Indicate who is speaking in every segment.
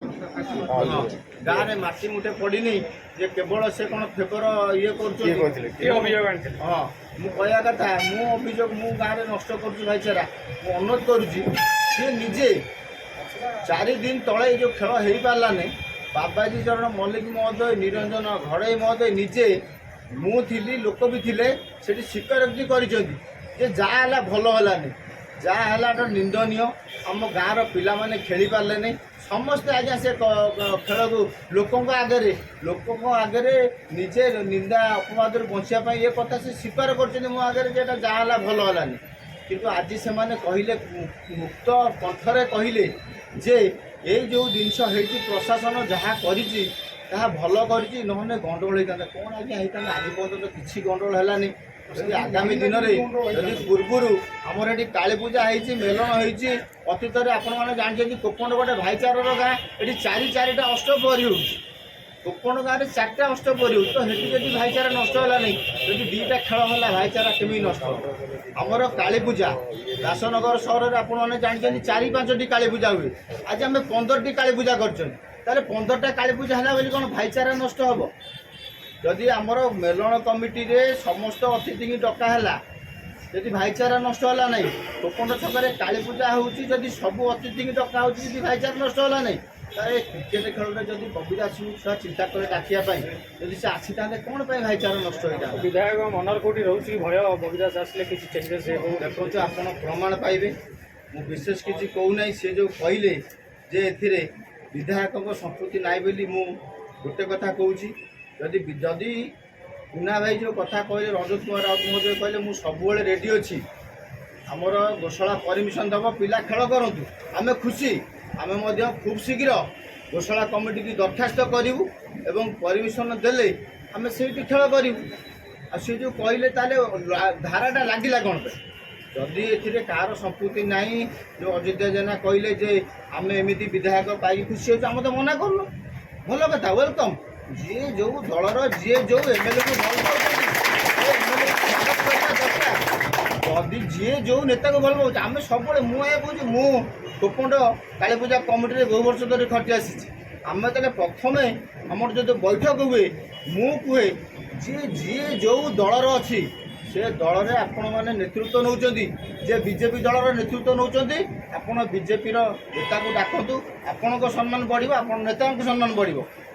Speaker 1: गाँव में माटी मुठे पड़ी जे केवल से कौन फेवर ये हाँ मु कहया कथा मु अभियोग मु गाँव में नष्ट कर भाईचारा मु अनुरोध करुच्ची निजे 4 दिन तले जो खेल हो पारानी बाबाजी चरण मल्लिक महोदय निरंजन घड़ई महोदय निजे मुझी लोक भी थे से स्वीकारोक्ति कर जहाँ भल है जहाँ निंदनीय आम गाँव पिला माने खेली पारे नहीं समस्ते आज्ञा से खेल को लोकों आगे निजे निंदा अपवाद बचापी ये कथा से स्वीकार कर आगे जहाँ भल है किंतु आज से कहले मुक्त कंठरे कहले जे ये जो जिनस प्रशासन जहाँ कर भल कर गंडगोल होता कौन आज्ञा होता आज पर्यटन किसी गंडगोल है आगामी दिन में पूर्वर आमर ये काली पूजा होती मेलन होती अतीत आपण जानते कोपण गोटे भाईचार गाँ ये 4 अष्टप्रहरी हो कोपण गाँव में 4टा अष्टप्रहरी हो तो ये भाईचारा नष्ट है नहीं जब 2टा खेल है भाईचारा केमी नष्ट आमर काली पूजा दासनगर सहर में आपने जानते 4-5टी काली पूजा हुए आज आम 15टी काली पूजा कर 15टा काली पूजा है कौन भाईचारा नष्ट हम जदि आमर मेलन कमिटी रे समस्त अतिथि की डकाला जदि भाईचारा नष्ट है ना कोपण छक काली पूजा होती सब अतिथि की डका हो भाईचारा नष्ट है ना क्रिकेट खेल में जब बबीरा सिंह चिंता करे डाकियापाई जदि से आसी था कौन भाईचारा नष्ट होता
Speaker 2: विधायक मनर कौटी रोचे भय बबीरा आसले किसी चेंजेस
Speaker 1: देखो आप प्रमाण पाइबे मु विशेष किसी कहूना सी जो कहले जे ए विधायक संस्कृति नाई बोली मु गोटे कथा कहूँ जदि जदि पुना भाई जो कथा कहले रजत कुमार राउत महोदय कहले मु सबुबले रेडी अच्छी आमर गोशाला परमिशन दब पिला खेल करूँ आम खुशी आम खूब शीघ्र गोशाला कमिटी की दरखास्त करूँ एवं परमिशन देले आम से खेल करूँ सी जो कहले धाराटा लगिला कौन पे जदि ए कार संपत्ति ना जो अयोध्या जेना कहले जे आम एमती विधायक पाई खुशी हो आम तो मना करूँ भल कथा वेलकम जी जो दलर जी जो एमएलए को भल पाती जी जो नेता को भल पाँच आम सब मुझे कहूँ मु कोपण काली पूजा कमिटी बहु वर्ष धरी खटी आसी आम तेल प्रथम आमर जो बैठक हुए मु कहे जी जो दलर अच्छी से दल में आपण मैंने नेतृत्व नौकरी जे बीजेपी दलर नेतृत्व नौकरी आपण बीजेपी नेता को डाकतु आपण सम्मान बढ़ आप नेता सम्मान बढ़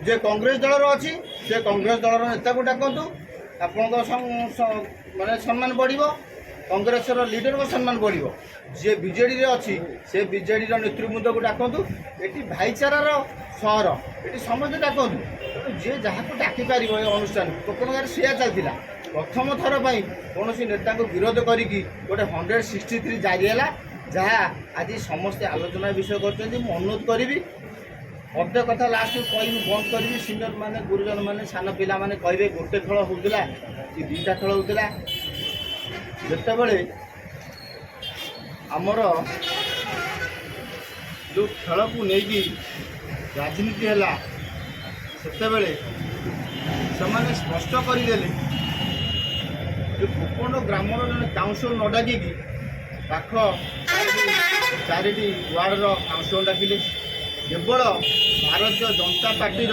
Speaker 1: जे कांग्रेस दलर अच्छी से कांग्रेस दलर नेता को डाकतु आपण माने सम्मान बढ़ कांग्रेस लीडर को सम्मान बढ़ जे बीजेडी रे अच्छी से बीजेडी नेतृवृंद को डाकतु ये भाईचारार सहर ये समस्त डाकतु जे जहाँ को डाकी पार अनुष्ठान कोपण गाँव से चलता प्रथम थर पर कौन नेता को विरोध करी गोटे 163 जारी है जहाँ आज समस्ते आलोचना विषय कर अनुरोध करी अधे कथा लास्ट कह बंद करी सीनियर माने गुरुजन माने सान पिला माने कहे गोटे खेल होता कि 2टा खेल होता जिते आमर जो खेल को लेकिन राजनीति है से स्पष्ट करदे कोपण ग्रामर जन काउनसिल न डाकिकी पाख 4टी वार्डर काउनसिल डाकिले केवल भारतीय जनता पार्टी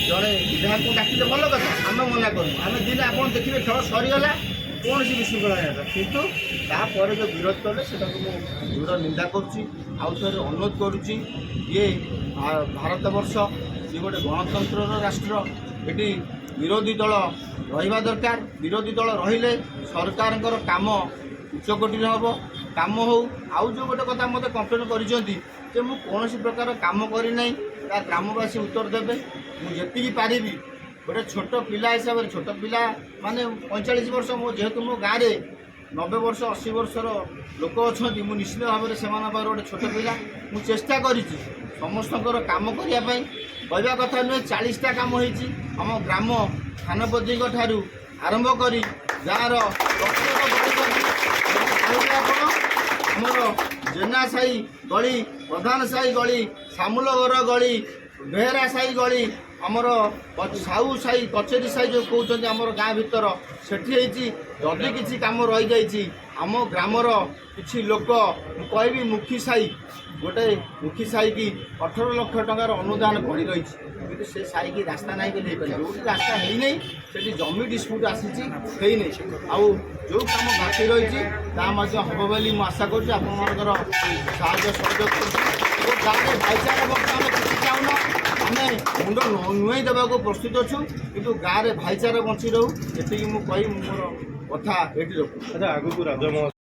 Speaker 1: जड़े विधायक को डाकिले भल कथा आम मना करूँ आम दिन आप देखिए खेल सरीगला कौन सी विशृंखला नहीं किंतु तापर जो विरोध कले से दृढ़ निंदा करुच्ची अनुरोध करुच्ची ये भारत वर्ष ये गोटे गणतंत्र राष्ट्र ये विरोधी दल रहा दरकार विरोधी दल रहिले सरकार काम उच्चकोटी हम काम हो आउ जो गोटे कथा मत कंप्लेन कर कौन प्रकार काम करना ग्रामवासी उत्तर देवे मुझे पारि गोटे छोट पिला हिसाब से छोट पिला माने 45 वर्ष मो जेहेतु मो गाँव में 90 वर्ष 80 वर्षर लोक अच्छा निश्चित भाव में से गोटे छोट पिला मु चेष्टा कर समस्त काम करने कहवा कथा नुहे 40टा काम होती आम ग्राम थानपति ठारू आरंभ कर गाँव आमर जेना साई गली प्रधान साई गली सामूलगर गली बेहरा साई गली आमर साहू साई कचेरी साई जो कहते आमर गाँ भीतर सेठी जदि किसी कम रही जाम ग्रामर किसी लोक कहि मुखी साई गोटे दुखी साई की 18 लाख टंकार अनुदान पड़ रही कि से साई की रास्ता नहीं कि जो रास्ता है नहीं से जमी डिस्प्यूट आसी आउ जो कम बाकी रही हम बोली आशा कर सहयोग कर गाँव में भाईचारा बर्तमान किसी चाहूना आम मुंड नुआई देवा प्रस्तुत अच्छु कि गाँव में भाईचारा बंची रहू ये मुझे मोर कथा ये रखू।
Speaker 3: अच्छा आगु राज